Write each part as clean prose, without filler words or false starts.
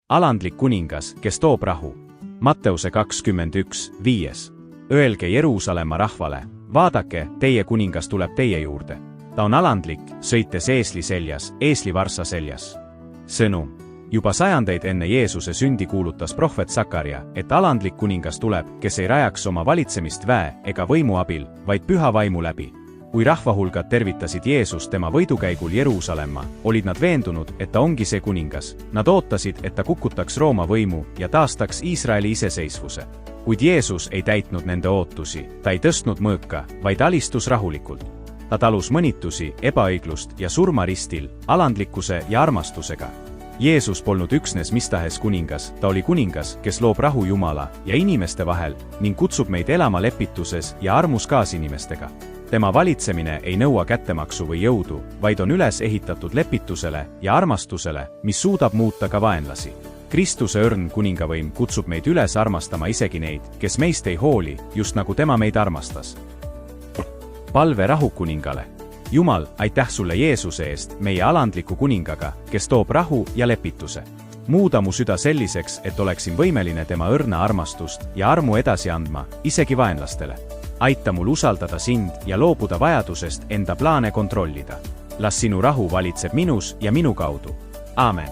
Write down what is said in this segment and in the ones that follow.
Alandlik kuningas, kes toob rahu. Matteuse 21:5. Öelge Jeruusalemma rahvale, vaadake, teie kuningas tuleb teie juurde. Ta on alandlik, sõites eesli seljas, eeslivarsa seljas. Sõnum. Juba sajandeid enne Jeesuse sündi kuulutas prohvet Sakaria, et alandlik kuningas tuleb, kes ei rajaks oma valitsemist väe ega võimu abil, vaid püha vaimu läbi. Kui rahvahulgad tervitasid Jeesust tema võidukäigul Jeruusalemma, olid nad veendunud, et ta ongi see kuningas. Nad ootasid, et ta kukutaks Rooma võimu ja taastaks Iisraeli iseseisvuse. Kuid Jeesus ei täitnud nende ootusi, ta ei tõstnud mõõka, vaid alistus rahulikult. Ta talus mõnitusi, ebaõiglust ja surma ristil, alandlikkuse ja armastusega. Jeesus polnud üksnes mistahes kuningas, ta oli kuningas, kes loob rahu Jumala ja inimeste vahel ning kutsub meid elama lepituses ja armus kaasinimestega. Tema valitsemine ei nõua kättemaksu või jõudu, vaid on üles ehitatud lepitusele ja armastusele, mis suudab muuta ka vaenlasi. Kristuse õrn kuningavõim kutsub meid üles armastama isegi neid, kes meist ei hooli, just nagu tema meid armastas. Palve rahukuningale. Jumal, aitäh sulle Jeesuse eest, meie alandliku kuningaga, kes toob rahu ja lepituse. Muuda mu süda selliseks, et oleksin võimeline tema õrna armastust ja armu edasi andma, isegi vaenlastele. Aita mul usaldada sind ja loobuda vajadusest enda plaane kontrollida. Las sinu rahu valitseb minus ja minu kaudu. Aamen.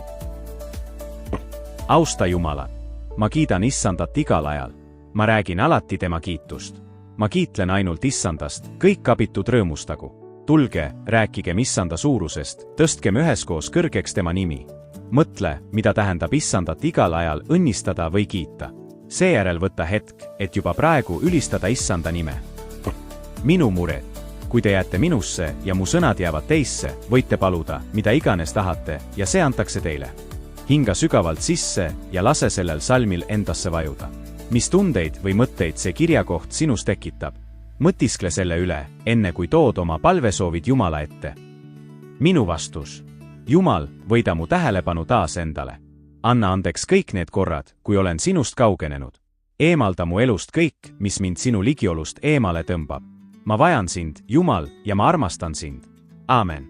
Austa Jumalat. Ma kiidan Issandat igal ajal. Ma räägin alati tema kiitust. Ma kiitlen ainult Issandast, kõik abitud rõõmustagu. Tulge, rääkigem Issanda suurusest, tõstkem üheskoos kõrgeks tema nimi. Mõtle, mida tähendab Issandat igal ajal õnnistada või kiita. Seejärel võtta hetk, et juba praegu ülistada Issanda nime. Minu mured. Kui te jääte minusse ja mu sõnad jäävad teisse, võite paluda, mida iganes tahate, ja see antakse teile. Hinga sügavalt sisse ja lase sellel salmil endasse vajuda. Mis tundeid või mõtteid see kirjakoht sinus tekitab? Mõtiskle selle üle, enne kui tood oma palvesoovid Jumala ette. Minu vastus. Jumal, võida mu tähelepanu taas endale. Anna andeks kõik need korrad, kui olen sinust kaugenenud. Eemalda mu elust kõik, mis mind sinu ligiolust eemale tõmbab. Ma vajan sind, Jumal, ja ma armastan sind. Aamen.